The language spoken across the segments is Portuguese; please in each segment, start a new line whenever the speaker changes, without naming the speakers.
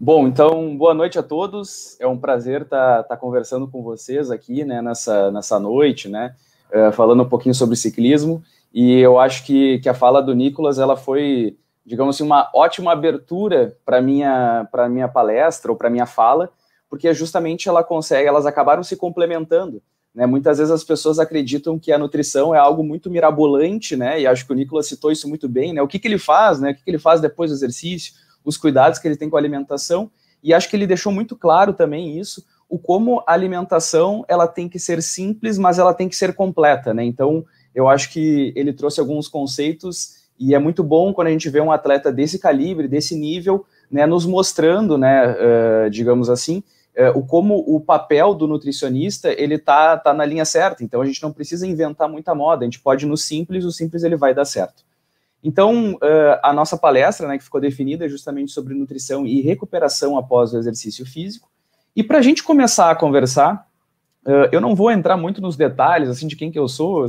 Bom, então, boa noite a todos. É um prazer estar conversando com vocês aqui, né, nessa noite, né, falando um pouquinho sobre ciclismo. E eu acho que a fala do Nicolas, ela foi, digamos assim, uma ótima abertura para minha palestra ou para minha fala, porque justamente elas acabaram se complementando, né? Muitas vezes as pessoas acreditam que a nutrição é algo muito mirabolante, né? E acho que o Nicolas citou isso muito bem, né? O que ele faz, né? O que ele faz depois do exercício, os cuidados que ele tem com a alimentação, e acho que ele deixou muito claro também isso, o como a alimentação ela tem que ser simples, mas ela tem que ser completa, né? Então, eu acho que ele trouxe alguns conceitos, e é muito bom quando a gente vê um atleta desse calibre, desse nível, né, nos mostrando, né, digamos assim, como o papel do nutricionista, ele tá na linha certa, então a gente não precisa inventar muita moda, a gente pode ir no simples, o simples ele vai dar certo. Então, a nossa palestra, né, que ficou definida, é justamente sobre nutrição e recuperação após o exercício físico. E para a gente começar a conversar, eu não vou entrar muito nos detalhes assim de quem que eu sou.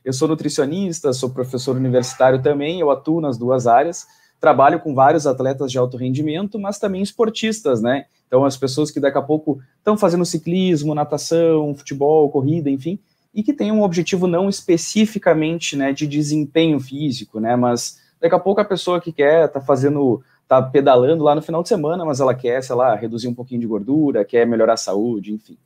Eu sou nutricionista, sou professor universitário também, eu atuo nas duas áreas, trabalho com vários atletas de alto rendimento, mas também esportistas, né? Então, as pessoas que daqui a pouco estão fazendo ciclismo, natação, futebol, corrida, enfim, e que tem um objetivo não especificamente, né, de desempenho físico, né, mas daqui a pouco a pessoa que quer tá pedalando lá no final de semana, mas ela quer, sei lá, reduzir um pouquinho de gordura, quer melhorar a saúde, enfim.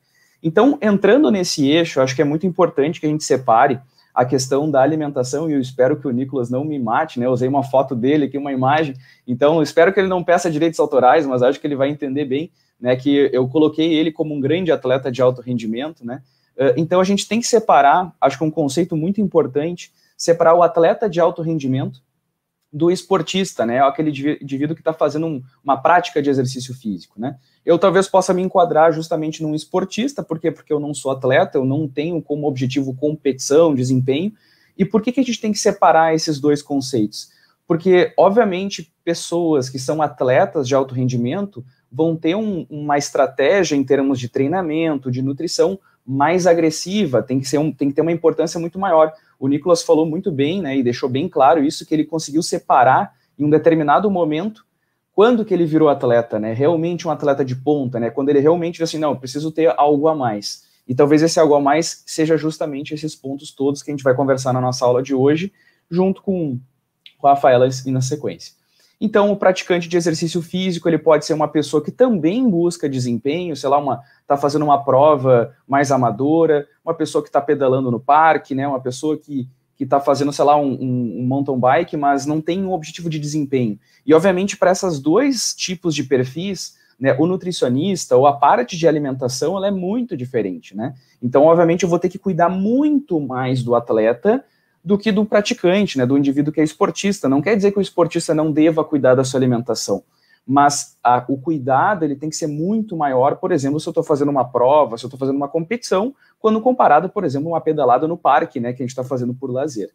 Então, entrando nesse eixo, acho que é muito importante que a gente separe a questão da alimentação, e eu espero que o Nicolas não me mate, né, eu usei uma foto dele aqui, uma imagem, então eu espero que ele não peça direitos autorais, mas acho que ele vai entender bem, né, que eu coloquei ele como um grande atleta de alto rendimento, né. Então, a gente tem que separar, acho que é um conceito muito importante, separar o atleta de alto rendimento do esportista, né? Aquele indivíduo que está fazendo uma prática de exercício físico, né? Eu talvez possa me enquadrar justamente num esportista, por quê? Porque eu não sou atleta, eu não tenho como objetivo competição, desempenho. E por que a gente tem que separar esses dois conceitos? Porque, obviamente, pessoas que são atletas de alto rendimento vão ter uma estratégia em termos de treinamento, de nutrição, mais agressiva, tem que ter uma importância muito maior. O Nicolas falou muito bem, né, e deixou bem claro isso, que ele conseguiu separar em um determinado momento quando que ele virou atleta, né, realmente um atleta de ponta, né, quando ele realmente disse assim, não, eu preciso ter algo a mais. E talvez esse algo a mais seja justamente esses pontos todos que a gente vai conversar na nossa aula de hoje, junto com a Rafaela e na sequência. Então, o praticante de exercício físico, ele pode ser uma pessoa que também busca desempenho, sei lá, está fazendo uma prova mais amadora, uma pessoa que está pedalando no parque, né, uma pessoa que está fazendo, sei lá, um mountain bike, mas não tem um objetivo de desempenho. E, obviamente, para esses dois tipos de perfis, né, o nutricionista ou a parte de alimentação, ela é muito diferente, né? Então, obviamente, eu vou ter que cuidar muito mais do atleta do que do praticante, né, do indivíduo que é esportista. Não quer dizer que o esportista não deva cuidar da sua alimentação, mas o cuidado ele tem que ser muito maior, por exemplo, se eu estou fazendo uma prova, se eu estou fazendo uma competição, quando comparado, por exemplo, uma pedalada no parque, né, que a gente está fazendo por lazer.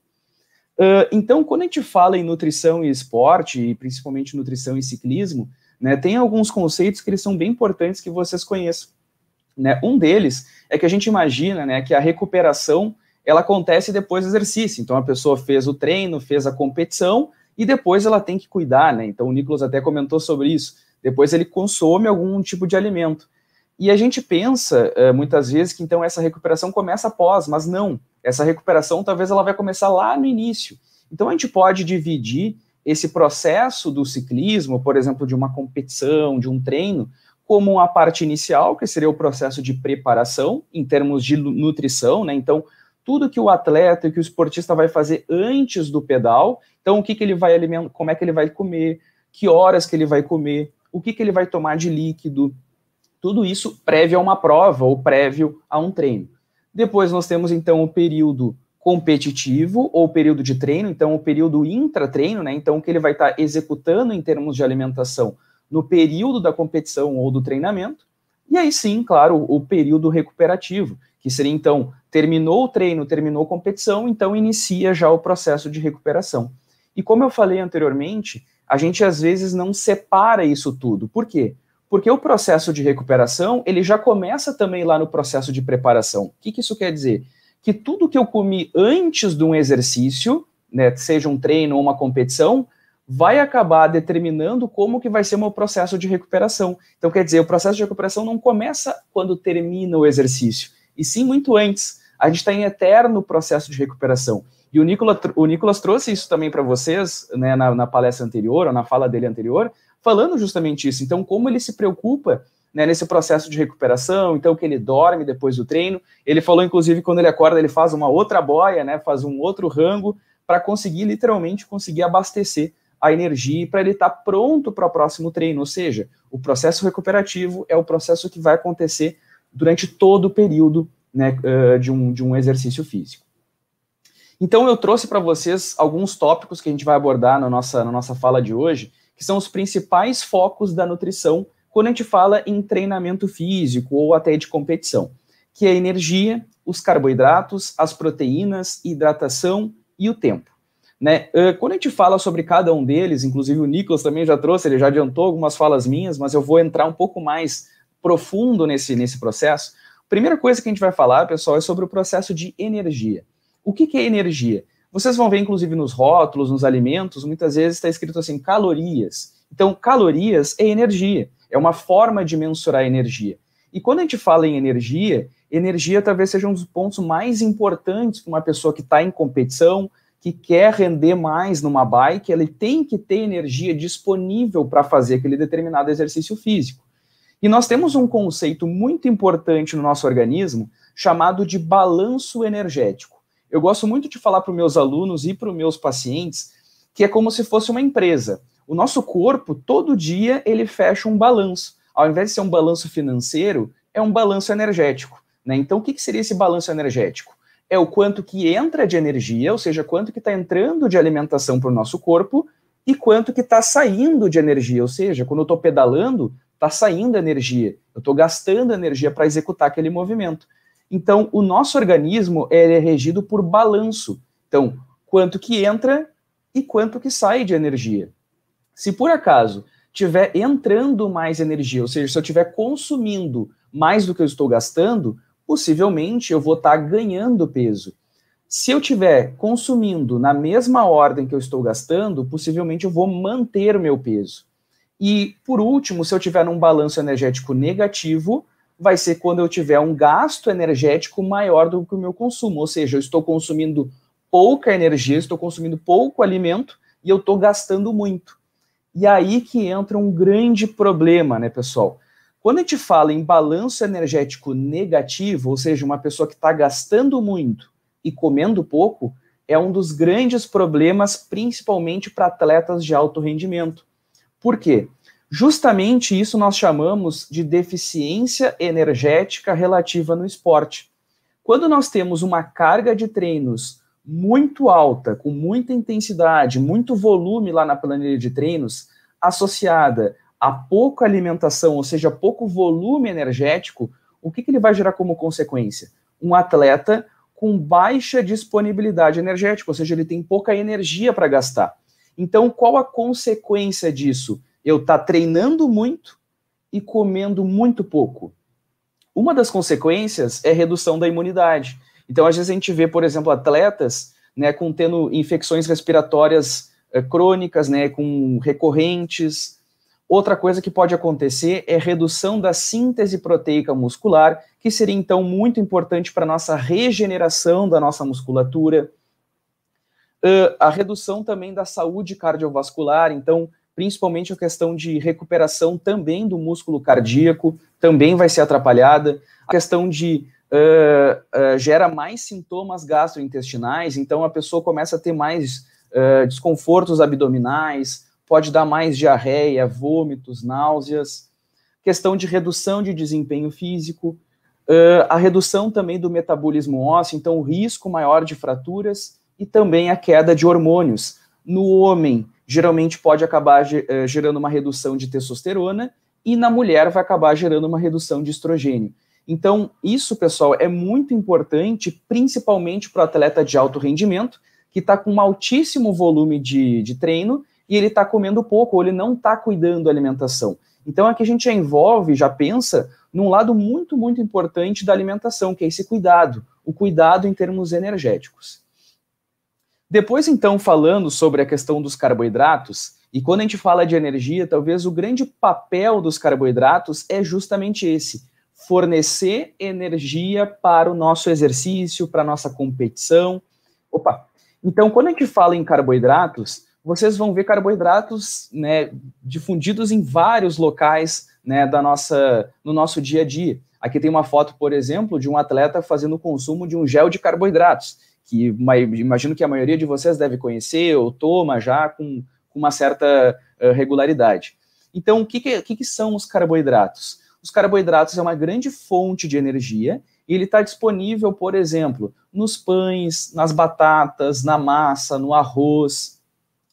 Então, quando a gente fala em nutrição e esporte, e principalmente nutrição e ciclismo, né, tem alguns conceitos que eles são bem importantes que vocês conheçam. Né? Um deles é que a gente imagina, né, que a recuperação ela acontece depois do exercício. Então, a pessoa fez o treino, fez a competição, e depois ela tem que cuidar, né? Então, o Nicolas até comentou sobre isso. Depois ele consome algum tipo de alimento. E a gente pensa, muitas vezes, que então essa recuperação começa após, mas não. Essa recuperação, talvez, ela vai começar lá no início. Então, a gente pode dividir esse processo do ciclismo, por exemplo, de uma competição, de um treino, como a parte inicial, que seria o processo de preparação, em termos de nutrição, né? Então, tudo que o atleta e que o esportista vai fazer antes do pedal, então o que ele vai alimentar, como é que ele vai comer, que horas que ele vai comer, o que ele vai tomar de líquido, tudo isso prévio a uma prova ou prévio a um treino. Depois nós temos então o período competitivo ou período de treino, então o período intratreino, né, então o que ele vai estar executando em termos de alimentação no período da competição ou do treinamento, e aí sim, claro, o período recuperativo, que seria então, terminou o treino, terminou a competição, então inicia já o processo de recuperação. E como eu falei anteriormente, a gente às vezes não separa isso tudo. Por quê? Porque o processo de recuperação, ele já começa também lá no processo de preparação. O que isso quer dizer? Que tudo que eu comi antes de um exercício, né, seja um treino ou uma competição, vai acabar determinando como que vai ser o meu processo de recuperação. Então, quer dizer, o processo de recuperação não começa quando termina o exercício, e sim muito antes. A gente está em eterno processo de recuperação. E o Nicolas trouxe isso também para vocês, né, na palestra anterior, ou na fala dele anterior, falando justamente isso. Então, como ele se preocupa, né, nesse processo de recuperação, então que ele dorme depois do treino. Ele falou, inclusive, quando ele acorda, ele faz uma outra boia, né, faz um outro rango, para conseguir, literalmente, conseguir abastecer a energia para ele estar pronto para o próximo treino. Ou seja, o processo recuperativo é o processo que vai acontecer durante todo o período, né, de um exercício físico. Então, eu trouxe para vocês alguns tópicos que a gente vai abordar na nossa fala de hoje, que são os principais focos da nutrição quando a gente fala em treinamento físico ou até de competição, que é a energia, os carboidratos, as proteínas, hidratação e o tempo. Né? Quando a gente fala sobre cada um deles, inclusive o Nicolas também já trouxe, ele já adiantou algumas falas minhas, mas eu vou entrar um pouco mais profundo nesse processo. A primeira coisa que a gente vai falar, pessoal, é sobre o processo de energia. O que é energia? Vocês vão ver, inclusive, nos rótulos, nos alimentos, muitas vezes está escrito assim, calorias. Então, calorias é energia, é uma forma de mensurar energia. E quando a gente fala em energia, energia talvez seja um dos pontos mais importantes para uma pessoa que está em competição, que quer render mais numa bike, ele tem que ter energia disponível para fazer aquele determinado exercício físico. E nós temos um conceito muito importante no nosso organismo chamado de balanço energético. Eu gosto muito de falar para os meus alunos e para os meus pacientes que é como se fosse uma empresa. O nosso corpo, todo dia, ele fecha um balanço. Ao invés de ser um balanço financeiro, é um balanço energético. Né? Então, o que seria esse balanço energético? É o quanto que entra de energia, ou seja, quanto que está entrando de alimentação para o nosso corpo e quanto que está saindo de energia, ou seja, quando eu estou pedalando, está saindo energia, eu estou gastando energia para executar aquele movimento. Então, o nosso organismo é regido por balanço. Então, quanto que entra e quanto que sai de energia. Se por acaso estiver entrando mais energia, ou seja, se eu estiver consumindo mais do que eu estou gastando, possivelmente eu vou estar ganhando peso. Se eu estiver consumindo na mesma ordem que eu estou gastando, possivelmente eu vou manter o meu peso. E, por último, se eu tiver num balanço energético negativo, vai ser quando eu tiver um gasto energético maior do que o meu consumo. Ou seja, eu estou consumindo pouca energia, estou consumindo pouco alimento e eu estou gastando muito. E aí que entra um grande problema, né, pessoal? Quando a gente fala em balanço energético negativo, ou seja, uma pessoa que está gastando muito e comendo pouco, é um dos grandes problemas, principalmente para atletas de alto rendimento. Por quê? Justamente isso nós chamamos de deficiência energética relativa no esporte. Quando nós temos uma carga de treinos muito alta, com muita intensidade, muito volume lá na planilha de treinos, associada a pouca alimentação, ou seja, pouco volume energético, o que ele vai gerar como consequência? Um atleta com baixa disponibilidade energética, ou seja, ele tem pouca energia para gastar. Então, qual a consequência disso? Eu estou treinando muito e comendo muito pouco. Uma das consequências é redução da imunidade. Então, às vezes a gente vê, por exemplo, atletas, né, tendo infecções respiratórias crônicas, né, com recorrentes. Outra coisa que pode acontecer é redução da síntese proteica muscular, que seria, então, muito importante para a nossa regeneração da nossa musculatura. A redução também da saúde cardiovascular, então, principalmente a questão de recuperação também do músculo cardíaco, também vai ser atrapalhada. A questão de gera mais sintomas gastrointestinais, então a pessoa começa a ter mais desconfortos abdominais, pode dar mais diarreia, vômitos, náuseas. Questão de redução de desempenho físico, a redução também do metabolismo ósseo, então o risco maior de fraturas e também a queda de hormônios. No homem, geralmente pode acabar gerando uma redução de testosterona e na mulher vai acabar gerando uma redução de estrogênio. Então, isso, pessoal, é muito importante, principalmente para o atleta de alto rendimento, que está com um altíssimo volume de treino e ele está comendo pouco, ou ele não está cuidando da alimentação. Então, aqui a gente já envolve, já pensa num lado muito, muito importante da alimentação, que é esse cuidado, o cuidado em termos energéticos. Depois, então, falando sobre a questão dos carboidratos, E quando a gente fala de energia, talvez o grande papel dos carboidratos é justamente esse: fornecer energia para o nosso exercício, para a nossa competição. Opa! Então, quando a gente fala em carboidratos, vocês vão ver carboidratos, né, difundidos em vários locais, né, no nosso dia a dia. Aqui tem uma foto, por exemplo, de um atleta fazendo o consumo de um gel de carboidratos, que imagino que a maioria de vocês deve conhecer ou toma já com uma certa regularidade. Então, o que são os carboidratos? Os carboidratos é uma grande fonte de energia e ele está disponível, por exemplo, nos pães, nas batatas, na massa, no arroz,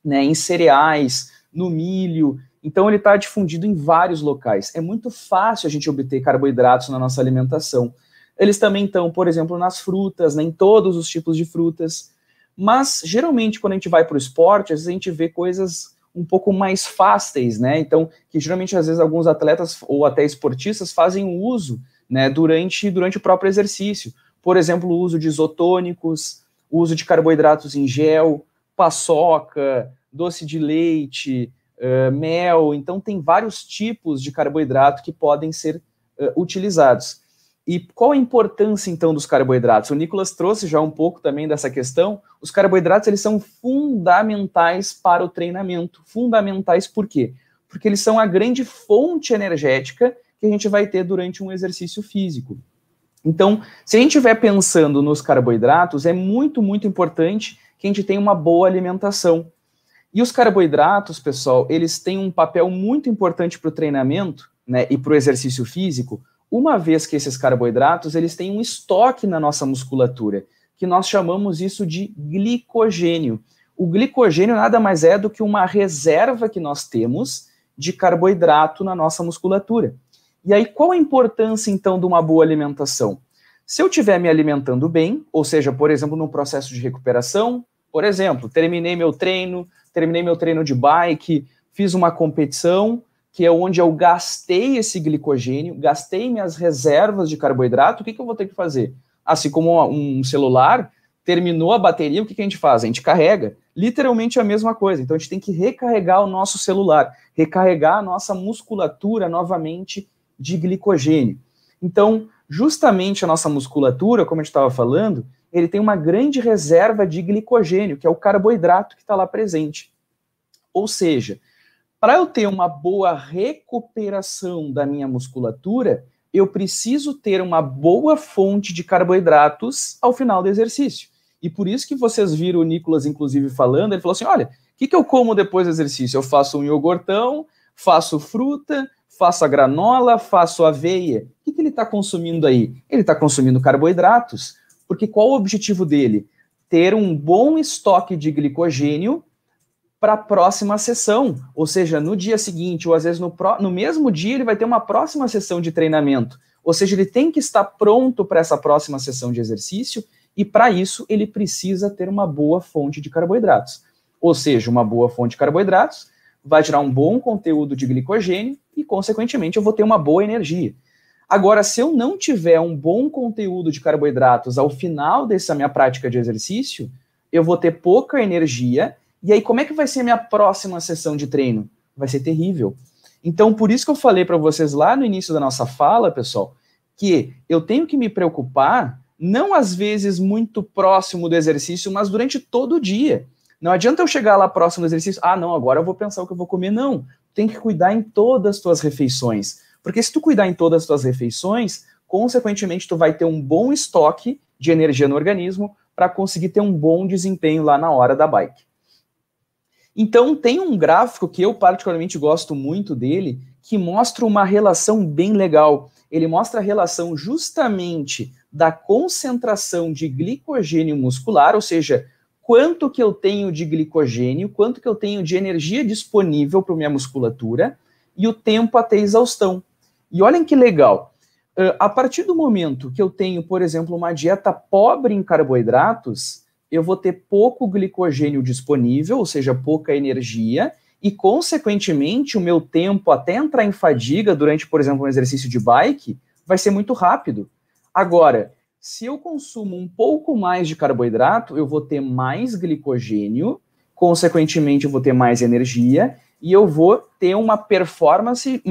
né, em cereais, no milho. Então, ele está difundido em vários locais. É muito fácil a gente obter carboidratos na nossa alimentação. Eles também estão, por exemplo, nas frutas, né, em todos os tipos de frutas. Mas, geralmente, quando a gente vai para o esporte, às vezes a gente vê coisas um pouco mais fáceis, né? Então, que geralmente, às vezes, alguns atletas ou até esportistas fazem uso, né, durante o próprio exercício. Por exemplo, o uso de isotônicos, o uso de carboidratos em gel, paçoca, doce de leite, mel. Então, tem vários tipos de carboidrato que podem ser utilizados. E qual a importância, então, dos carboidratos? O Nicolas trouxe já um pouco também dessa questão. Os carboidratos, eles são fundamentais para o treinamento. Fundamentais por quê? Porque eles são a grande fonte energética que a gente vai ter durante um exercício físico. Então, se a gente estiver pensando nos carboidratos, é muito, muito importante que a gente tenha uma boa alimentação. E os carboidratos, pessoal, eles têm um papel muito importante para o treinamento, né, e para o exercício físico, uma vez que esses carboidratos, eles têm um estoque na nossa musculatura, que nós chamamos isso de glicogênio. O glicogênio nada mais é do que uma reserva que nós temos de carboidrato na nossa musculatura. E aí, qual a importância, então, de uma boa alimentação? Se eu estiver me alimentando bem, ou seja, por exemplo, num processo de recuperação, por exemplo, terminei meu treino de bike, fiz uma competição, que é onde eu gastei esse glicogênio, gastei minhas reservas de carboidrato, o que eu vou ter que fazer? Assim como um celular, terminou a bateria, o que a gente faz? A gente carrega. Literalmente a mesma coisa. Então a gente tem que recarregar o nosso celular, recarregar a nossa musculatura novamente de glicogênio. Então, justamente a nossa musculatura, como a gente estava falando, ele tem uma grande reserva de glicogênio, que é o carboidrato que está lá presente. Ou seja, para eu ter uma boa recuperação da minha musculatura, eu preciso ter uma boa fonte de carboidratos ao final do exercício. E por isso que vocês viram o Nicolas, inclusive, falando, ele falou assim, olha, o que eu como depois do exercício? Eu faço um iogurtão, faço fruta, faço a granola, faço aveia. O que ele está consumindo aí? Ele está consumindo carboidratos, porque qual o objetivo dele? Ter um bom estoque de glicogênio para a próxima sessão, ou seja, no dia seguinte, ou às vezes no mesmo dia ele vai ter uma próxima sessão de treinamento, ou seja, ele tem que estar pronto para essa próxima sessão de exercício, e para isso ele precisa ter uma boa fonte de carboidratos, ou seja, uma boa fonte de carboidratos vai gerar um bom conteúdo de glicogênio e, consequentemente, eu vou ter uma boa energia. Agora, se eu não tiver um bom conteúdo de carboidratos ao final dessa minha prática de exercício, eu vou ter pouca energia. E aí, como é que vai ser a minha próxima sessão de treino? Vai ser terrível. Então, por isso que eu falei para vocês lá no início da nossa fala, pessoal, que eu tenho que me preocupar, não às vezes muito próximo do exercício, mas durante todo o dia. Não adianta eu chegar lá próximo do exercício, não, agora eu vou pensar o que eu vou comer. Não, tem que cuidar em todas as tuas refeições. Porque se tu cuidar em todas as tuas refeições, consequentemente tu vai ter um bom estoque de energia no organismo para conseguir ter um bom desempenho lá na hora da bike. Então, tem um gráfico que eu particularmente gosto muito dele, que mostra uma relação bem legal. Ele mostra a relação justamente da concentração de glicogênio muscular, ou seja, quanto que eu tenho de glicogênio, quanto que eu tenho de energia disponível para minha musculatura e o tempo até exaustão. E olhem que legal. A partir do momento que eu tenho, por exemplo, uma dieta pobre em carboidratos, eu vou ter pouco glicogênio disponível, ou seja, pouca energia, e, consequentemente, o meu tempo até entrar em fadiga durante, por exemplo, um exercício de bike, vai ser muito rápido. Agora, se eu consumo um pouco mais de carboidrato, eu vou ter mais glicogênio, consequentemente, eu vou ter mais energia, e eu vou ter uma performance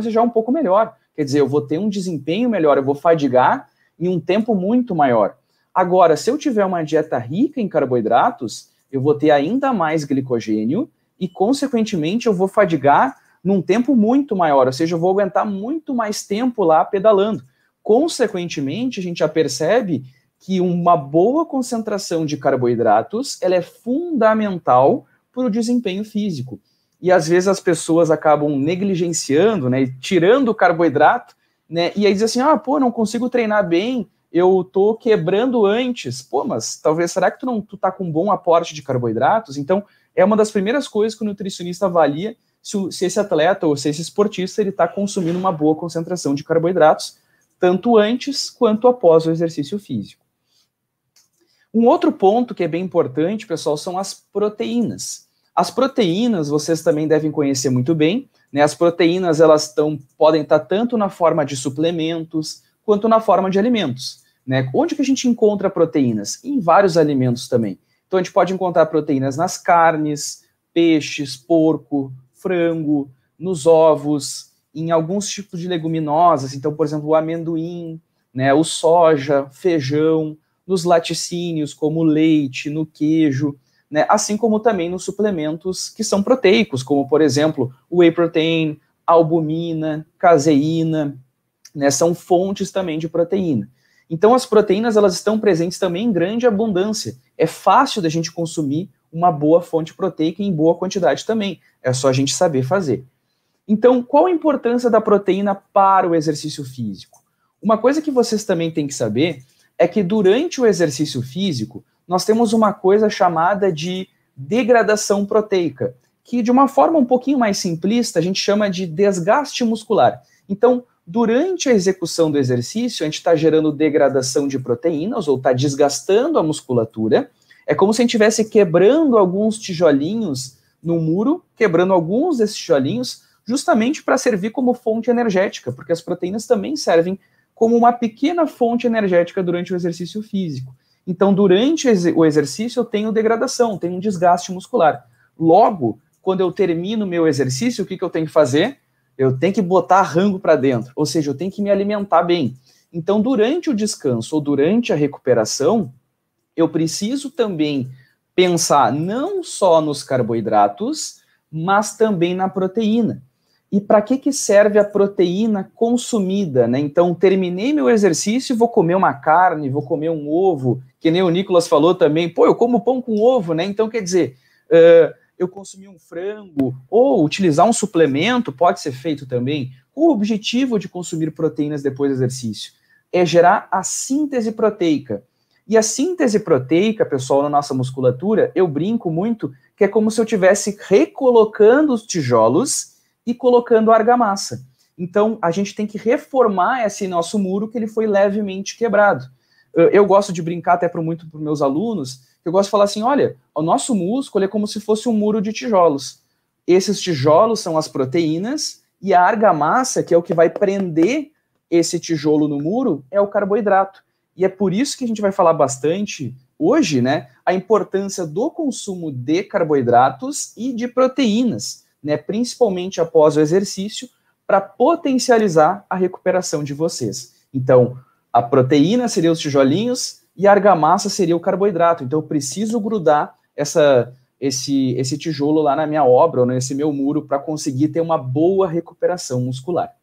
já um pouco melhor. Quer dizer, eu vou ter um desempenho melhor, eu vou fadigar em um tempo muito maior. Agora, se eu tiver uma dieta rica em carboidratos, eu vou ter ainda mais glicogênio e, consequentemente, eu vou fadigar num tempo muito maior, ou seja, eu vou aguentar muito mais tempo lá pedalando. Consequentemente, a gente já percebe que uma boa concentração de carboidratos ela é fundamental para o desempenho físico. E às vezes as pessoas acabam negligenciando, né, tirando o carboidrato, né, e aí dizem assim, não consigo treinar bem, eu tô quebrando antes. Pô, mas talvez, será que tu tá com um bom aporte de carboidratos? Então, é uma das primeiras coisas que o nutricionista avalia se esse atleta ou se esse esportista ele está consumindo uma boa concentração de carboidratos, tanto antes quanto após o exercício físico. Um outro ponto que é bem importante, pessoal, são as proteínas. As proteínas, vocês também devem conhecer muito bem, né? As proteínas, elas podem estar tanto na forma de suplementos, quanto na forma de alimentos, né? Onde que a gente encontra proteínas? Em vários alimentos também. Então, a gente pode encontrar proteínas nas carnes, peixes, porco, frango, nos ovos, em alguns tipos de leguminosas, então, por exemplo, o amendoim, né, o soja, feijão, nos laticínios, como o leite, no queijo, né, assim como também nos suplementos que são proteicos, como, por exemplo, o whey protein, albumina, caseína, né, são fontes também de proteína. Então, as proteínas, elas estão presentes também em grande abundância. É fácil da gente consumir uma boa fonte proteica em boa quantidade também. É só a gente saber fazer. Então, qual a importância da proteína para o exercício físico? Uma coisa que vocês também têm que saber é que durante o exercício físico, nós temos uma coisa chamada de degradação proteica, que de uma forma um pouquinho mais simplista, a gente chama de desgaste muscular. Então, durante a execução do exercício, a gente está gerando degradação de proteínas, ou está desgastando a musculatura. É como se a gente estivesse quebrando alguns tijolinhos no muro, quebrando alguns desses tijolinhos, justamente para servir como fonte energética, porque as proteínas também servem como uma pequena fonte energética durante o exercício físico. Então, durante o exercício, eu tenho degradação, tenho um desgaste muscular. Logo, quando eu termino o meu exercício, o que eu tenho que fazer? Eu tenho que botar rango para dentro, ou seja, eu tenho que me alimentar bem. Então, durante o descanso ou durante a recuperação, eu preciso também pensar não só nos carboidratos, mas também na proteína. E para que serve a proteína consumida, né? Então, terminei meu exercício, vou comer uma carne, vou comer um ovo, que nem o Nicolas falou também, eu como pão com ovo, né? Então, quer dizer, eu consumir um frango, ou utilizar um suplemento, pode ser feito também. O objetivo de consumir proteínas depois do exercício é gerar a síntese proteica. E a síntese proteica, pessoal, na nossa musculatura, eu brinco muito que é como se eu estivesse recolocando os tijolos e colocando argamassa. Então, a gente tem que reformar esse nosso muro que ele foi levemente quebrado. Eu gosto de brincar até muito para os meus alunos, eu gosto de falar assim, olha, o nosso músculo é como se fosse um muro de tijolos. Esses tijolos são as proteínas e a argamassa, que é o que vai prender esse tijolo no muro, é o carboidrato. E é por isso que a gente vai falar bastante hoje, né, a importância do consumo de carboidratos e de proteínas, né, principalmente após o exercício, para potencializar a recuperação de vocês. Então, a proteína seria os tijolinhos e a argamassa seria o carboidrato. Então, eu preciso grudar esse tijolo lá na minha obra, ou nesse meu muro, para conseguir ter uma boa recuperação muscular.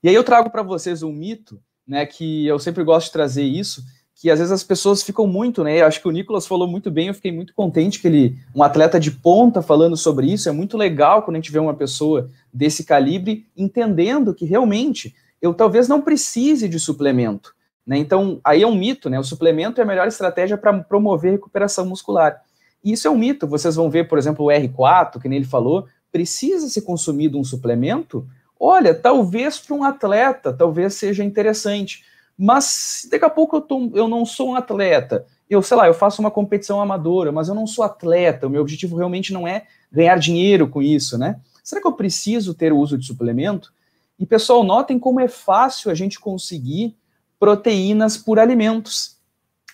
E aí eu trago para vocês um mito, né, que eu sempre gosto de trazer isso, que às vezes as pessoas ficam muito, né, eu acho que o Nicolas falou muito bem, eu fiquei muito contente que um atleta de ponta falando sobre isso, é muito legal quando a gente vê uma pessoa desse calibre entendendo que realmente eu talvez não precise de suplemento, né, então aí é um mito, né, o suplemento é a melhor estratégia para promover recuperação muscular, e isso é um mito, vocês vão ver, por exemplo, o R4, que nem ele falou, precisa ser consumido um suplemento? Olha, talvez para um atleta, talvez seja interessante, mas daqui a pouco eu não sou um atleta, eu faço uma competição amadora, mas eu não sou atleta, o meu objetivo realmente não é ganhar dinheiro com isso, né? Será que eu preciso ter o uso de suplemento? E pessoal, notem como é fácil a gente conseguir proteínas por alimentos.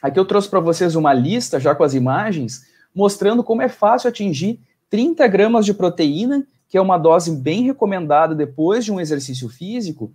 Aqui eu trouxe para vocês uma lista, já com as imagens, mostrando como é fácil atingir 30 gramas de proteína, que é uma dose bem recomendada depois de um exercício físico,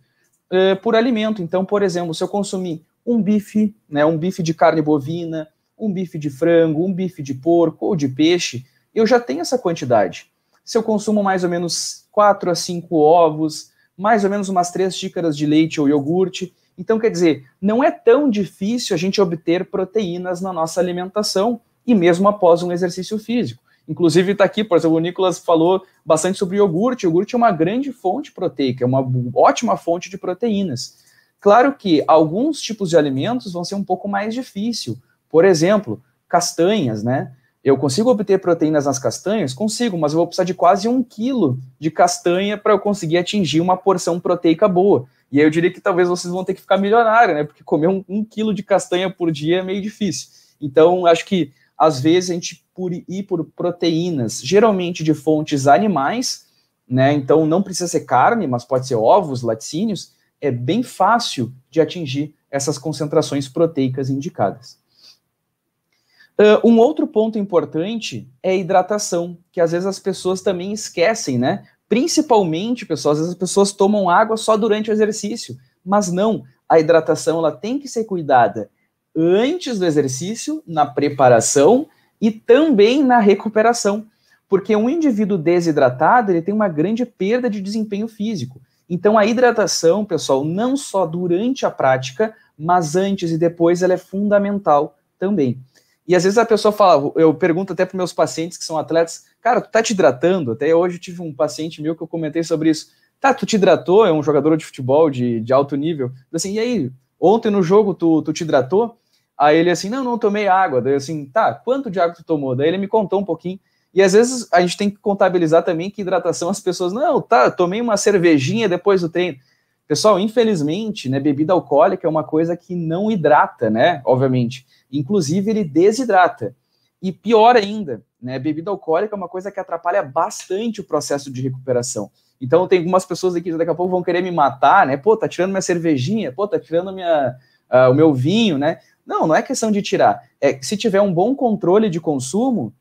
por alimento. Então, por exemplo, se eu consumir um bife, né, um bife de carne bovina, um bife de frango, um bife de porco ou de peixe, eu já tenho essa quantidade. Se eu consumo mais ou menos 4 a 5 ovos, mais ou menos umas 3 xícaras de leite ou iogurte, então, quer dizer, não é tão difícil a gente obter proteínas na nossa alimentação, e mesmo após um exercício físico. Inclusive, está aqui, por exemplo, o Nicolas falou bastante sobre iogurte. O iogurte é uma grande fonte proteica, é uma ótima fonte de proteínas. Claro que alguns tipos de alimentos vão ser um pouco mais difícil. Por exemplo, castanhas, né? Eu consigo obter proteínas nas castanhas? Consigo, mas eu vou precisar de quase 1 quilo de castanha para eu conseguir atingir uma porção proteica boa. E aí eu diria que talvez vocês vão ter que ficar milionário, né? Porque comer 1 quilo de castanha por dia é meio difícil. Então, acho que às vezes a gente ir por proteínas, geralmente de fontes animais, né? Então não precisa ser carne, mas pode ser ovos, laticínios, é bem fácil de atingir essas concentrações proteicas indicadas. Um outro ponto importante é a hidratação, que às vezes as pessoas também esquecem, né? Principalmente, pessoal, às vezes as pessoas tomam água só durante o exercício, mas não, a hidratação ela tem que ser cuidada antes do exercício, na preparação e também na recuperação, porque um indivíduo desidratado ele tem uma grande perda de desempenho físico. Então a hidratação, pessoal, não só durante a prática, mas antes e depois ela é fundamental também. E às vezes a pessoa fala, eu pergunto até para meus pacientes que são atletas, cara, tu tá te hidratando? Até hoje eu tive um paciente meu que eu comentei sobre isso. Tá, tu te hidratou? É um jogador de futebol de alto nível. Assim, e aí, ontem no jogo tu te hidratou? Aí ele assim, não tomei água. Daí eu assim, tá, quanto de água tu tomou? Daí ele me contou um pouquinho. E às vezes a gente tem que contabilizar também que hidratação as pessoas, não, tá, tomei uma cervejinha depois do treino. Pessoal, infelizmente, né, bebida alcoólica é uma coisa que não hidrata, né, obviamente. Inclusive ele desidrata. E pior ainda, né, bebida alcoólica é uma coisa que atrapalha bastante o processo de recuperação. Então tem algumas pessoas aqui que daqui a pouco vão querer me matar, né, pô, tá tirando minha cervejinha, pô, tá tirando o meu vinho, né. Não é questão de tirar. É que se tiver um bom controle de consumo,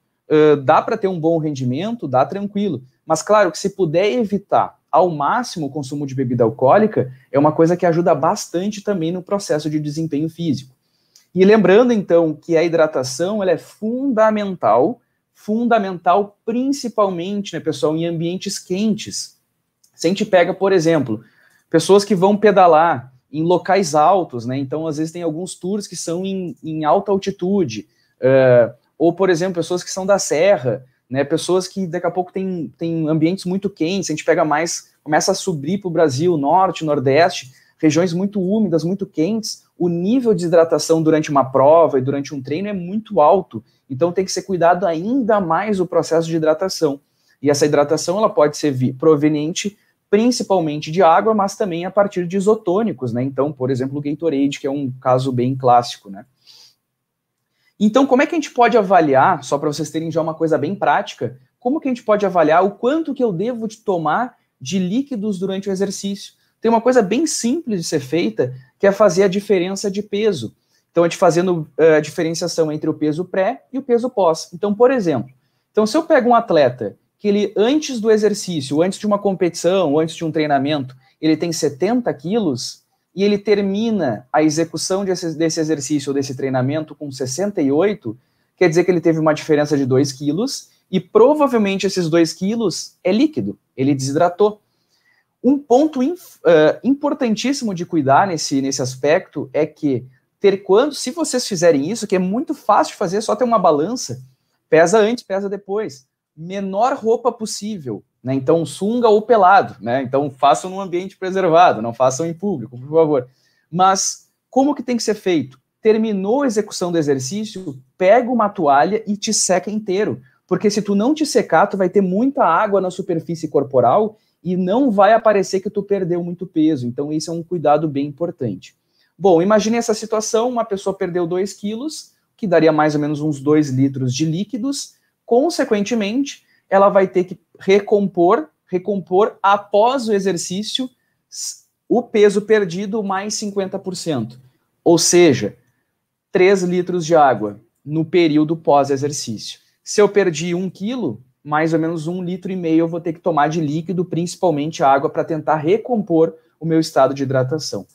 dá para ter um bom rendimento, dá tranquilo. Mas claro que se puder evitar ao máximo o consumo de bebida alcoólica, é uma coisa que ajuda bastante também no processo de desempenho físico. E lembrando então que a hidratação ela é fundamental principalmente, né, pessoal, em ambientes quentes. Se a gente pega, por exemplo, pessoas que vão pedalar em locais altos, né? Então, às vezes, tem alguns tours que são em alta altitude, ou, por exemplo, pessoas que são da serra, né? Pessoas que daqui a pouco tem ambientes muito quentes, a gente pega mais, começa a subir para o Brasil, norte, nordeste, regiões muito úmidas, muito quentes, o nível de hidratação durante uma prova e durante um treino é muito alto, então tem que ser cuidado ainda mais o processo de hidratação. E essa hidratação ela pode ser proveniente principalmente de água, mas também a partir de isotônicos, né? Então, por exemplo, o Gatorade, que é um caso bem clássico, né? Então, como é que a gente pode avaliar, só para vocês terem já uma coisa bem prática, como que a gente pode avaliar o quanto que eu devo de tomar de líquidos durante o exercício? Tem uma coisa bem simples de ser feita, que é fazer a diferença de peso. Então, a gente fazendo a diferenciação entre o peso pré e o peso pós. Então, por exemplo, se eu pego um atleta que ele, antes do exercício, antes de uma competição, antes de um treinamento, ele tem 70 quilos e ele termina a execução desse exercício ou desse treinamento com 68, quer dizer que ele teve uma diferença de 2 quilos e provavelmente esses 2 quilos é líquido, ele desidratou. Um ponto importantíssimo de cuidar nesse aspecto é que se vocês fizerem isso, que é muito fácil de fazer, só ter uma balança, pesa antes, pesa depois. Menor roupa possível, né? Então, sunga ou pelado, né? Então, façam num ambiente preservado, não façam em público, por favor. Mas, como que tem que ser feito? Terminou a execução do exercício, pega uma toalha e te seca inteiro. Porque se tu não te secar, tu vai ter muita água na superfície corporal e não vai aparecer que tu perdeu muito peso. Então, isso é um cuidado bem importante. Bom, imagine essa situação, uma pessoa perdeu 2 quilos, que daria mais ou menos uns 2 litros de líquidos. Consequentemente, ela vai ter que recompor após o exercício o peso perdido mais 50%. Ou seja, 3 litros de água no período pós-exercício. Se eu perdi 1 quilo, mais ou menos 1,5 litro eu vou ter que tomar de líquido, principalmente água, para tentar recompor o meu estado de hidratação.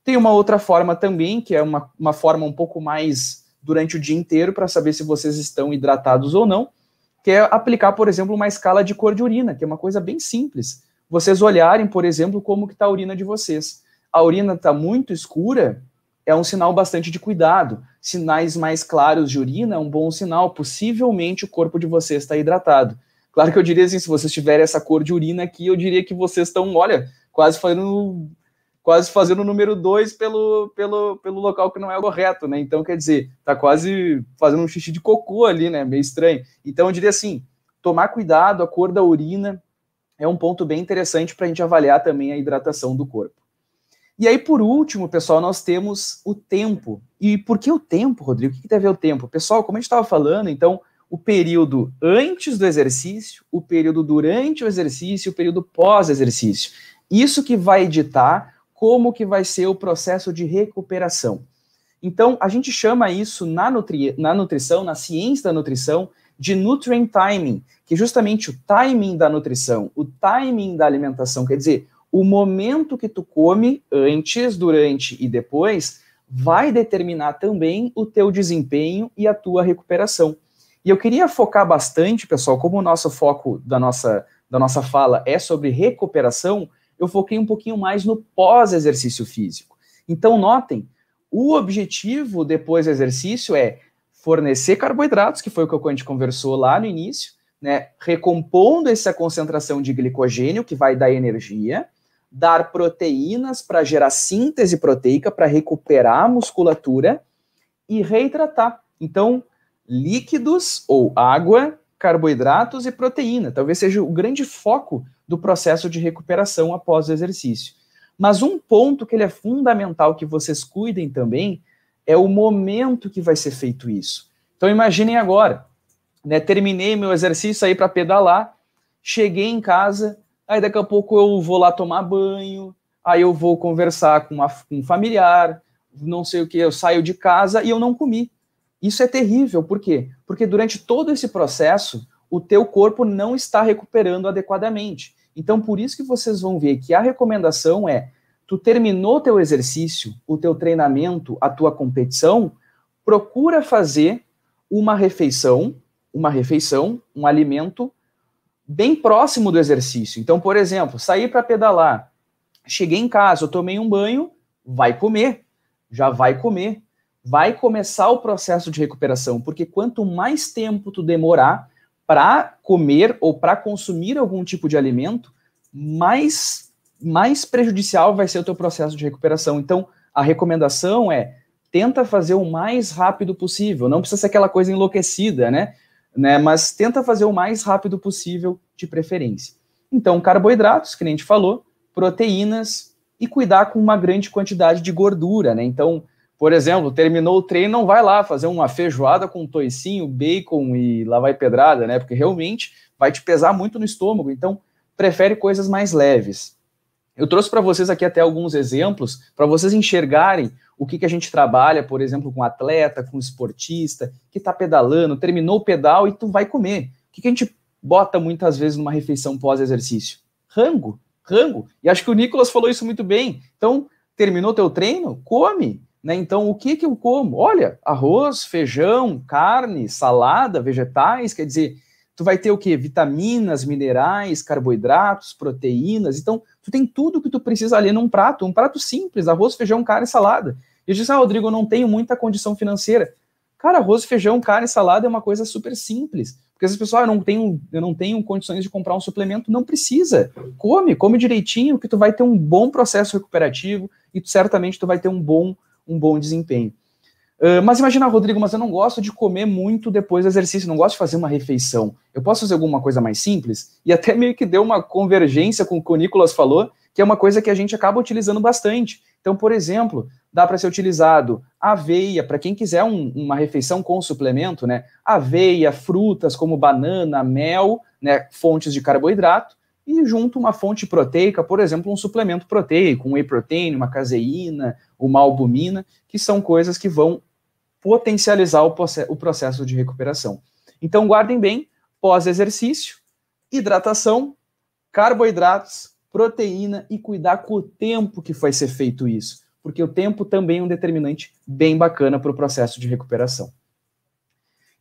Tem uma outra forma também, que é uma forma um pouco mais durante o dia inteiro, para saber se vocês estão hidratados ou não, que é aplicar, por exemplo, uma escala de cor de urina, que é uma coisa bem simples. Vocês olharem, por exemplo, como que está a urina de vocês. A urina está muito escura, é um sinal bastante de cuidado. Sinais mais claros de urina é um bom sinal. Possivelmente o corpo de vocês está hidratado. Claro que eu diria assim, se vocês tiverem essa cor de urina aqui, eu diria que vocês estão, olha, quase fazendo o número 2 pelo local que não é o correto, né? Então, quer dizer, tá quase fazendo um xixi de cocô ali, né? Meio estranho. Então, eu diria assim, tomar cuidado, a cor da urina é um ponto bem interessante para a gente avaliar também a hidratação do corpo. E aí, por último, pessoal, nós temos o tempo. E por que o tempo, Rodrigo? O que tem a ver o tempo? Pessoal, como a gente estava falando, então, o período antes do exercício, o período durante o exercício, o período pós-exercício. Isso que vai ditar como que vai ser o processo de recuperação. Então, a gente chama isso na nutrição, na ciência da nutrição, de nutrient timing, que é justamente o timing da nutrição, o timing da alimentação, quer dizer, o momento que tu come, antes, durante e depois, vai determinar também o teu desempenho e a tua recuperação. E eu queria focar bastante, pessoal, como o nosso foco da nossa fala é sobre recuperação, eu foquei um pouquinho mais no pós-exercício físico. Então, notem, o objetivo depois do exercício é fornecer carboidratos, que foi o que a gente conversou lá no início, né, recompondo essa concentração de glicogênio, que vai dar energia, dar proteínas para gerar síntese proteica, para recuperar a musculatura e reidratar. Então, líquidos ou água, carboidratos e proteína. Talvez seja o grande foco do processo de recuperação após o exercício. Mas um ponto que ele é fundamental que vocês cuidem também é o momento que vai ser feito isso. Então imaginem agora, né, terminei meu exercício aí para pedalar, cheguei em casa, aí daqui a pouco eu vou lá tomar banho, aí eu vou conversar com um familiar, não sei o que, eu saio de casa e eu não comi. Isso é terrível, por quê? Porque durante todo esse processo, o teu corpo não está recuperando adequadamente. Então, por isso que vocês vão ver que a recomendação é, tu terminou teu exercício, o teu treinamento, a tua competição, procura fazer uma refeição, um alimento bem próximo do exercício. Então, por exemplo, saí para pedalar, cheguei em casa, eu tomei um banho, vai comer, já vai comer. Vai começar o processo de recuperação, porque quanto mais tempo tu demorar para comer ou para consumir algum tipo de alimento, mais prejudicial vai ser o teu processo de recuperação. Então, a recomendação é, tenta fazer o mais rápido possível, não precisa ser aquela coisa enlouquecida, né? Mas tenta fazer o mais rápido possível, de preferência. Então, carboidratos, que nem a gente falou, proteínas e cuidar com uma grande quantidade de gordura, né? Então, por exemplo, terminou o treino, não vai lá fazer uma feijoada com toicinho, bacon e lá vai pedrada, né? Porque realmente vai te pesar muito no estômago. Então, prefere coisas mais leves. Eu trouxe para vocês aqui até alguns exemplos para vocês enxergarem o que a gente trabalha, por exemplo, com atleta, com esportista, que está pedalando, terminou o pedal e tu vai comer. O que a gente bota muitas vezes numa refeição pós-exercício? Rango. E acho que o Nicolas falou isso muito bem. Então, terminou teu treino? Come. Né? Então, o que eu como? Olha, arroz, feijão, carne, salada, vegetais, quer dizer, tu vai ter o quê? Vitaminas, minerais, carboidratos, proteínas. Então, tu tem tudo que tu precisa ali num prato, um prato simples, arroz, feijão, carne e salada. E eu disse, Rodrigo, eu não tenho muita condição financeira. Cara, arroz, feijão, carne e salada é uma coisa super simples. Porque as pessoas, eu não tenho condições de comprar um suplemento, não precisa. Come direitinho, que tu vai ter um bom processo recuperativo e certamente tu vai ter um bom desempenho. Mas imagina, Rodrigo, mas eu não gosto de comer muito depois do exercício, não gosto de fazer uma refeição. Eu posso fazer alguma coisa mais simples? E até meio que deu uma convergência com o que o Nicolas falou, que é uma coisa que a gente acaba utilizando bastante. Então, por exemplo, dá para ser utilizado aveia, para quem quiser uma refeição com suplemento, né? Aveia, frutas como banana, mel, né? Fontes de carboidrato, e junto uma fonte proteica, por exemplo, um suplemento proteico, um whey protein, uma caseína, uma albumina, que são coisas que vão potencializar o processo de recuperação. Então, guardem bem, pós-exercício, hidratação, carboidratos, proteína e cuidar com o tempo que vai ser feito isso, porque o tempo também é um determinante bem bacana para o processo de recuperação.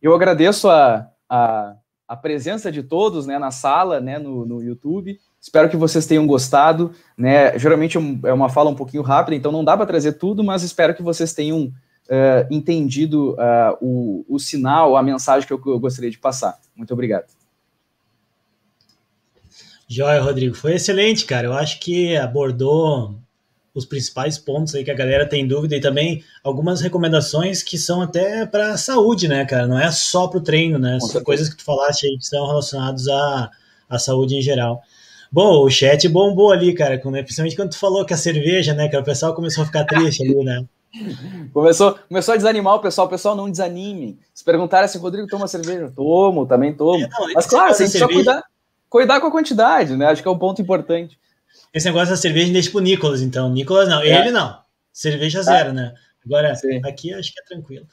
Eu agradeço a presença de todos, né, na sala, né, no YouTube. Espero que vocês tenham gostado, né? Geralmente é uma fala um pouquinho rápida, então não dá para trazer tudo, mas espero que vocês tenham entendido o sinal, a mensagem que eu gostaria de passar. Muito obrigado.
Joia, Rodrigo. Foi excelente, cara. Eu acho que abordou os principais pontos aí que a galera tem dúvida e também algumas recomendações que são até para a saúde, né, cara? Não é só para o treino, né? São coisas que tu falaste aí que são relacionadas à saúde em geral. Bom, o chat bombou ali, cara, principalmente quando tu falou que a cerveja, né, cara, o pessoal começou a ficar triste ali, né?
Começou a desanimar o pessoal não desanime. Se perguntarem se o Rodrigo toma cerveja, eu tomo, também tomo. Mas claro, você precisa cuidar com a quantidade, né? Acho que é um ponto importante.
Esse negócio da cerveja deixa pro Nicolas, então. Nicolas não, ele não. Cerveja zero, né? Agora, aqui acho que é tranquilo.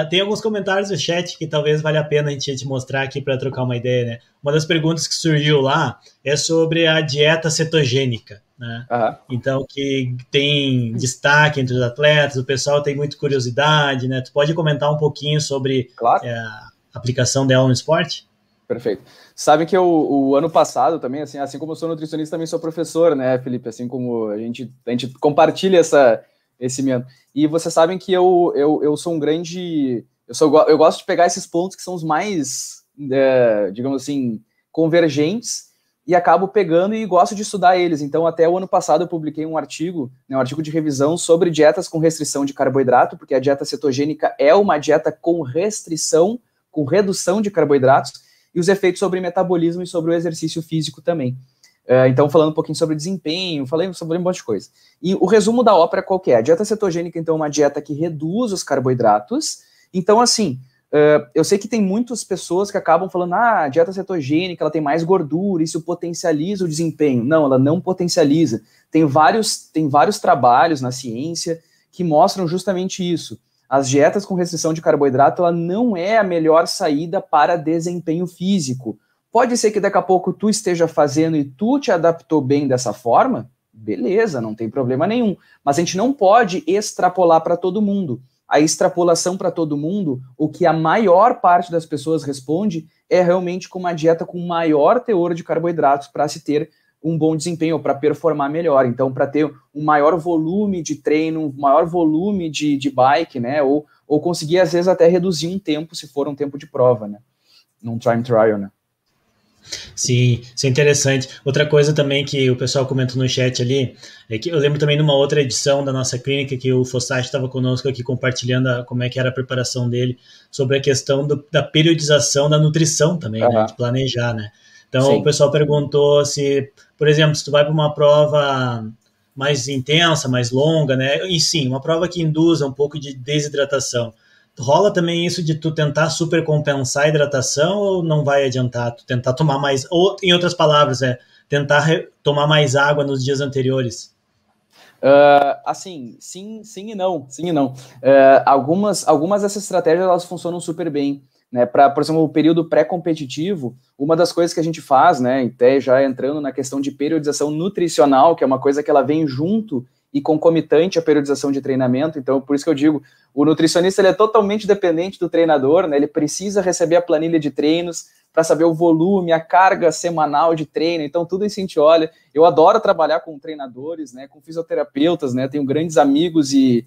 Tem alguns comentários no chat que talvez valha a pena a gente te mostrar aqui para trocar uma ideia, né? Uma das perguntas que surgiu lá é sobre a dieta cetogênica, né? Então, que tem destaque entre os atletas, o pessoal tem muita curiosidade, né? Tu pode comentar um pouquinho sobre a aplicação dela no esporte?
Perfeito. Sabem que o ano passado também, assim como eu sou nutricionista, também sou professor, né, Felipe? Assim como a gente compartilha esse medo. E vocês sabem que eu sou um grande... Eu gosto de pegar esses pontos que são os mais, digamos assim, convergentes e acabo pegando e gosto de estudar eles. Então, até o ano passado eu publiquei um artigo, né, um artigo de revisão sobre dietas com restrição de carboidrato, porque a dieta cetogênica é uma dieta com restrição, com redução de carboidratos, e os efeitos sobre metabolismo e sobre o exercício físico também. Então, falando um pouquinho sobre desempenho, falei sobre um monte de coisa. E o resumo da ópera qual que é? A dieta cetogênica, então, é uma dieta que reduz os carboidratos. Então, assim, eu sei que tem muitas pessoas que acabam falando, a dieta cetogênica, ela tem mais gordura, isso potencializa o desempenho. Não, ela não potencializa. Tem vários trabalhos na ciência que mostram justamente isso. As dietas com restrição de carboidrato, ela não é a melhor saída para desempenho físico. Pode ser que daqui a pouco tu esteja fazendo e tu te adaptou bem dessa forma, beleza, não tem problema nenhum. Mas a gente não pode extrapolar para todo mundo. A extrapolação para todo mundo, o que a maior parte das pessoas responde, é realmente com uma dieta com maior teor de carboidratos para se ter um bom desempenho, para performar melhor. Então, para ter um maior volume de treino, um maior volume de bike, né? Ou conseguir, às vezes, até reduzir um tempo, se for um tempo de prova, né? Num time trial, né?
Sim, isso é interessante. Outra coisa também que o pessoal comentou no chat ali, é que eu lembro também de uma outra edição da nossa clínica que o Fossati estava conosco aqui compartilhando como é que era a preparação dele, sobre a questão da periodização da nutrição também, né? De planejar, né? Então, sim, o pessoal perguntou se, por exemplo, se tu vai para uma prova mais intensa, mais longa, né? E sim, uma prova que induza um pouco de desidratação. Rola também isso de tu tentar supercompensar a hidratação ou não vai adiantar? Tu tentar tomar mais, ou em outras palavras, tentar tomar mais água nos dias anteriores?
Assim, sim e não. Algumas dessas estratégias, elas funcionam super bem. Né, para, por exemplo, o período pré-competitivo, uma das coisas que a gente faz, né, até já entrando na questão de periodização nutricional, que é uma coisa que ela vem junto e concomitante à periodização de treinamento. Então, por isso que eu digo, o nutricionista ele é totalmente dependente do treinador, né, ele precisa receber a planilha de treinos para saber o volume, a carga semanal de treino. Então, tudo isso a gente olha. Eu adoro trabalhar com treinadores, né, com fisioterapeutas, né, tenho grandes amigos e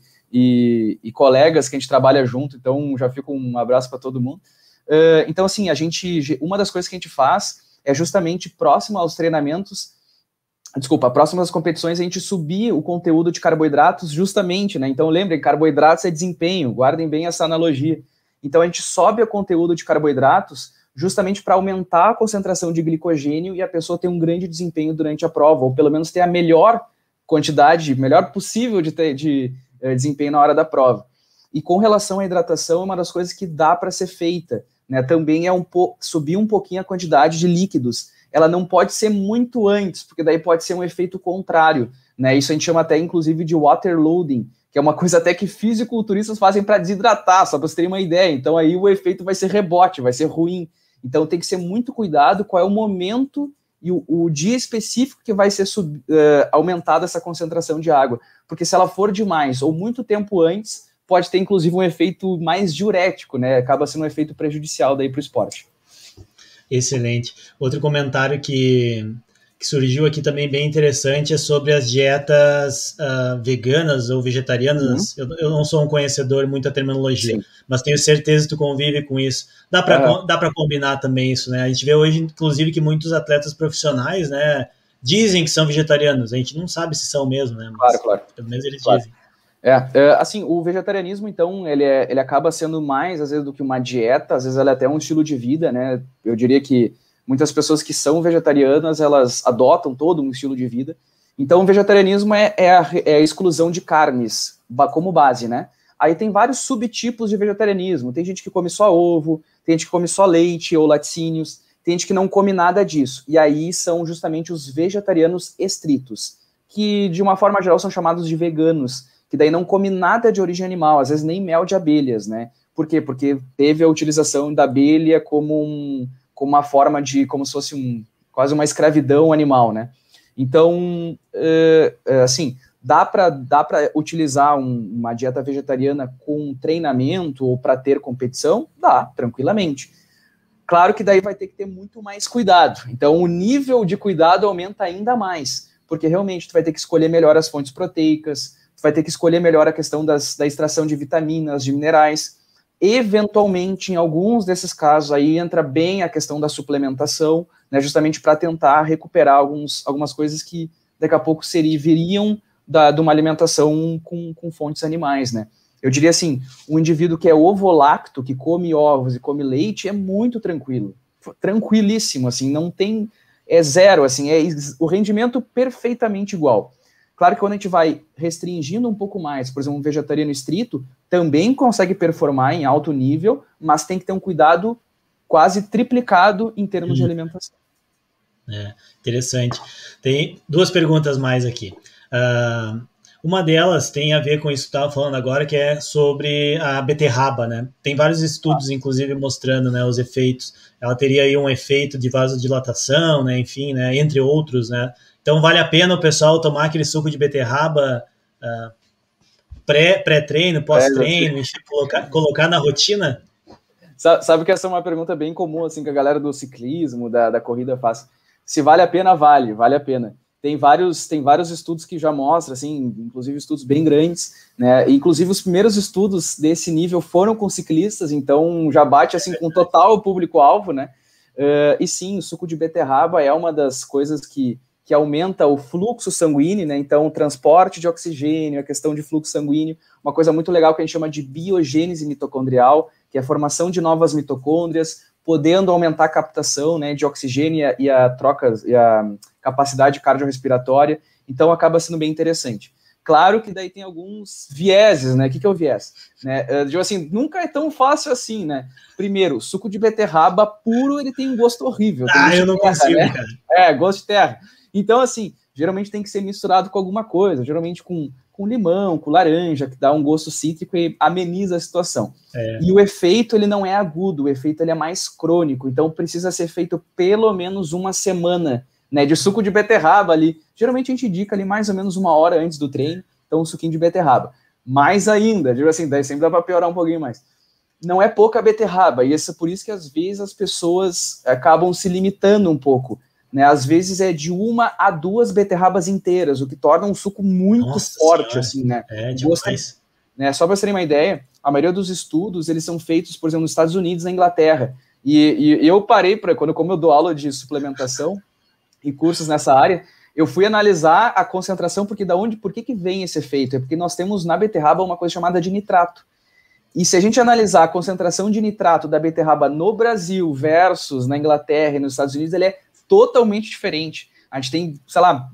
colegas que a gente trabalha junto, então já fica um abraço para todo mundo. Então, assim, uma das coisas que a gente faz é justamente próximo aos treinamentos, próximo às competições, a gente subir o conteúdo de carboidratos justamente, né? Então, lembrem, carboidratos é desempenho, guardem bem essa analogia. Então, a gente sobe o conteúdo de carboidratos justamente para aumentar a concentração de glicogênio e a pessoa ter um grande desempenho durante a prova, ou pelo menos ter a melhor quantidade, melhor possível de desempenho na hora da prova. E com relação à hidratação, é uma das coisas que dá para ser feita, né? Também é subir um pouquinho a quantidade de líquidos. Ela não pode ser muito antes, porque daí pode ser um efeito contrário, né? Isso a gente chama até, inclusive, de water loading, que é uma coisa até que fisiculturistas fazem para desidratar, só para vocês terem uma ideia. Então aí o efeito vai ser rebote, vai ser ruim. Então tem que ser muito cuidado qual é o momento e o dia específico que vai ser aumentada essa concentração de água, porque se ela for demais ou muito tempo antes, pode ter inclusive um efeito mais diurético, né? Acaba sendo um efeito prejudicial daí para o esporte.
Excelente. Outro comentário que surgiu aqui também bem interessante é sobre as dietas veganas ou vegetarianas. Eu não sou um conhecedor muito da terminologia, mas tenho certeza que tu convive com isso. Dá para combinar também isso, né? A gente vê hoje, inclusive, que muitos atletas profissionais, né, dizem que são vegetarianos. A gente não sabe se são mesmo, né? Mas,
claro.
Pelo menos eles dizem.
Assim, o vegetarianismo, então, ele acaba sendo mais, às vezes, do que uma dieta, às vezes ele é até um estilo de vida, né? Eu diria que muitas pessoas que são vegetarianas, elas adotam todo um estilo de vida. Então, o vegetarianismo é a exclusão de carnes como base, né? Aí tem vários subtipos de vegetarianismo. Tem gente que come só ovo, tem gente que come só leite ou laticínios, tem gente que não come nada disso. E aí são justamente os vegetarianos estritos, que, de uma forma geral, são chamados de veganos, que daí não come nada de origem animal, às vezes nem mel de abelhas, né? Por quê? Porque teve a utilização da abelha como uma forma de, como se fosse quase uma escravidão animal, né? Então, assim, dá para utilizar uma dieta vegetariana com treinamento ou para ter competição? Dá, tranquilamente. Claro que daí vai ter que ter muito mais cuidado. Então, o nível de cuidado aumenta ainda mais, porque realmente tu vai ter que escolher melhor as fontes proteicas, tu vai ter que escolher melhor a questão da extração de vitaminas, de minerais. Eventualmente, em alguns desses casos, aí entra bem a questão da suplementação, né, justamente para tentar recuperar algumas coisas que daqui a pouco viriam de uma alimentação com fontes animais, né? Eu diria assim, um indivíduo que é ovolacto, que come ovos e come leite, é muito tranquilo, tranquilíssimo, assim, não tem, é zero, assim, o rendimento perfeitamente igual. Claro que quando a gente vai restringindo um pouco mais, por exemplo, um vegetariano estrito também consegue performar em alto nível, mas tem que ter um cuidado quase triplicado em termos de alimentação.
Interessante. Tem duas perguntas mais aqui. Uma delas tem a ver com isso que tu estava falando agora, que é sobre a beterraba, né? Tem vários estudos, inclusive, mostrando, né, os efeitos. Ela teria aí um efeito de vasodilatação, né, enfim, né, entre outros, né? Então, vale a pena o pessoal tomar aquele suco de beterraba pré-treino, pós-treino, enfim, colocar na rotina?
Sabe que essa é uma pergunta bem comum, assim, que a galera do ciclismo, da corrida faz. Se vale a pena, vale a pena. Tem vários estudos que já mostram, assim, inclusive estudos bem grandes, né? Inclusive os primeiros estudos desse nível foram com ciclistas, então já bate assim com total público-alvo, né? E sim, o suco de beterraba é uma das coisas que aumenta o fluxo sanguíneo, né? Então, o transporte de oxigênio, a questão de fluxo sanguíneo, uma coisa muito legal que a gente chama de biogênese mitocondrial, que é a formação de novas mitocôndrias, podendo aumentar a captação, né, de oxigênio e a capacidade cardiorrespiratória. Então, acaba sendo bem interessante. Claro que daí tem alguns vieses, né? O que é o viés? Né? Assim, nunca é tão fácil assim, né? Primeiro, suco de beterraba puro, ele tem um gosto horrível.
Eu não consigo, né?
Cara. Gosto de terra. Então, assim, geralmente tem que ser misturado com alguma coisa, geralmente com limão, com laranja, que dá um gosto cítrico e ameniza a situação. E o efeito, ele não é agudo, o efeito ele é mais crônico, então precisa ser feito pelo menos uma semana, né, de suco de beterraba ali. Geralmente a gente indica ali mais ou menos 1 hora antes do treino, então um suquinho de beterraba. Mais ainda, digo assim, daí sempre dá para piorar um pouquinho mais. Não é pouca beterraba, e por isso que às vezes as pessoas acabam se limitando um pouco, né? Às vezes é de 1 a 2 beterrabas inteiras, o que torna um suco muito forte, senhora, assim, né?
Demais.
Né? Só para vocês terem uma ideia, a maioria dos estudos, eles são feitos, por exemplo, nos Estados Unidos e na Inglaterra. E eu parei, como eu dou aula de suplementação e cursos nessa área, eu fui analisar a concentração, por que vem esse efeito? É porque nós temos na beterraba uma coisa chamada de nitrato. E se a gente analisar a concentração de nitrato da beterraba no Brasil versus na Inglaterra e nos Estados Unidos, ele é totalmente diferente. A gente tem, sei lá,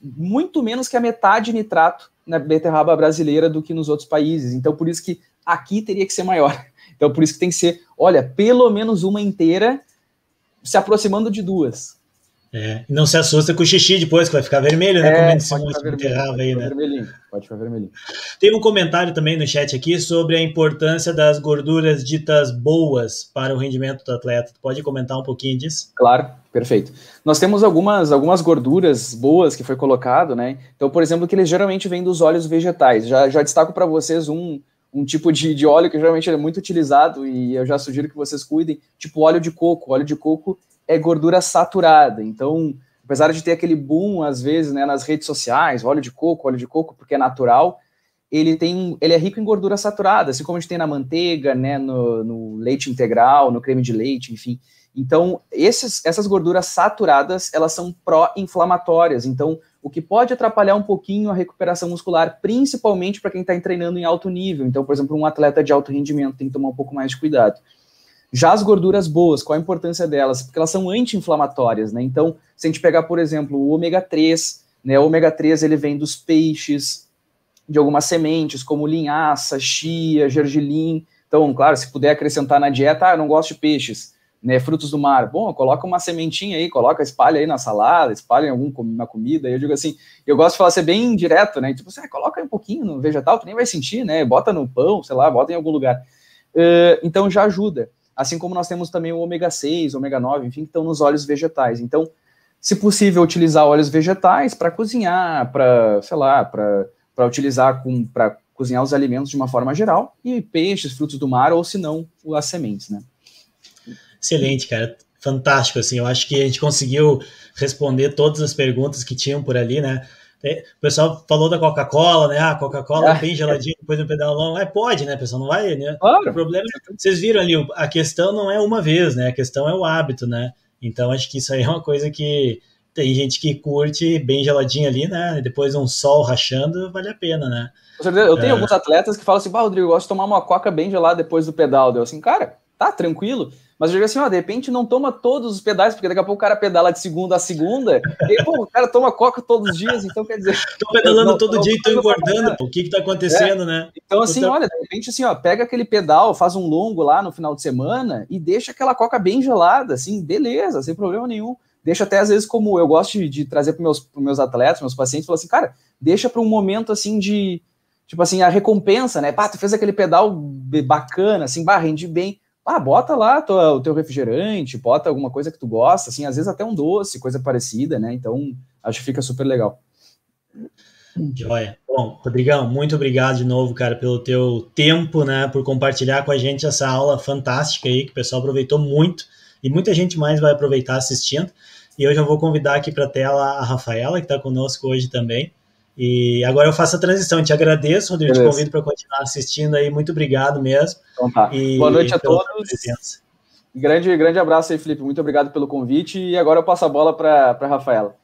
muito menos que a metade de nitrato na beterraba brasileira do que nos outros países. Então, por isso que aqui teria que ser maior. Então, por isso que tem que ser, olha, pelo menos uma inteira se aproximando de 2.
E não se assusta com o xixi depois, que vai ficar vermelho, né? Comendo esse
pode
monte
ficar
de
vermelho,
beterraba aí, né?
pode ficar vermelhinho.
Tem um comentário também no chat aqui sobre a importância das gorduras ditas boas para o rendimento do atleta. Tu pode comentar um pouquinho disso?
Claro, perfeito. Nós temos algumas gorduras boas que foi colocado, né? Então, por exemplo, que eles geralmente vêm dos óleos vegetais. Já destaco para vocês um tipo de óleo que geralmente é muito utilizado e eu já sugiro que vocês cuidem, tipo óleo de coco. O óleo de coco é gordura saturada, então, apesar de ter aquele boom, às vezes, né, nas redes sociais, óleo de coco, porque é natural, ele é rico em gordura saturada, assim como a gente tem na manteiga, né, no leite integral, no creme de leite, enfim. Então, essas gorduras saturadas, elas são pró-inflamatórias, então, o que pode atrapalhar um pouquinho a recuperação muscular, principalmente para quem está treinando em alto nível. Então, por exemplo, um atleta de alto rendimento tem que tomar um pouco mais de cuidado. Já as gorduras boas, qual a importância delas? Porque elas são anti-inflamatórias, né? Então, se a gente pegar, por exemplo, o ômega 3, né? O ômega 3 ele vem dos peixes, de algumas sementes, como linhaça, chia, gergelim. Então, claro, se puder acrescentar na dieta, eu não gosto de peixes, né? Frutos do mar. Bom, coloca uma sementinha aí, espalha aí na salada, espalha em alguma comida. Eu digo assim, eu gosto de falar ser bem direto, né? Tipo, você coloca aí um pouquinho no vegetal, tu nem vai sentir, né? Bota no pão, sei lá, bota em algum lugar. Então, já ajuda. Assim como nós temos também o ômega 6, ômega 9, enfim, que estão nos óleos vegetais. Então, se possível, utilizar óleos vegetais para cozinhar, para, sei lá, para utilizar para cozinhar os alimentos de uma forma geral, e peixes, frutos do mar, ou se não, as sementes, né?
Excelente, cara. Fantástico, assim, eu acho que a gente conseguiu responder todas as perguntas que tinham por ali, né? O pessoal falou da Coca-Cola, né? A Coca-Cola bem geladinha depois do pedal longo. Pode, né, pessoal? Não vai, né?
Claro.
O problema é, vocês viram ali, a questão não é uma vez, né? A questão é o hábito, né? Então, acho que isso aí é uma coisa que tem gente que curte bem geladinho ali, né? Depois um sol rachando, vale a pena, né?
Com certeza. Eu tenho alguns atletas que falam assim, Rodrigo, eu gosto de tomar uma Coca bem gelada depois do pedal. Eu assim, cara, tá tranquilo. Mas eu digo assim, de repente não toma todos os pedais, porque daqui a pouco o cara pedala de segunda a segunda, e o cara toma Coca todos os dias, então quer dizer...
Tô pedalando todo dia e tô engordando, o que tá acontecendo, né?
Então assim, olha, de repente assim, pega aquele pedal, faz um longo lá no final de semana e deixa aquela Coca bem gelada, assim, beleza, sem problema nenhum. Deixa até às vezes, como eu gosto de trazer para meus atletas, meus pacientes, falo assim, cara, deixa para um momento assim de, tipo assim, a recompensa, né? Tu fez aquele pedal bacana, assim, rende bem. Bota lá o teu refrigerante, bota alguma coisa que tu gosta, assim, às vezes até um doce, coisa parecida, né? Então, acho que fica super legal.
Joia. Bom, Rodrigão, muito obrigado de novo, cara, pelo teu tempo, né, por compartilhar com a gente essa aula fantástica aí, que o pessoal aproveitou muito, e muita gente mais vai aproveitar assistindo. E eu já vou convidar aqui para a tela a Rafaela, que está conosco hoje também. E agora eu faço a transição. Te agradeço, Rodrigo, te convido para continuar assistindo aí. Muito obrigado mesmo.
Então tá. Boa noite a todos. Grande abraço aí, Felipe. Muito obrigado pelo convite. E agora eu passo a bola para a Rafaela.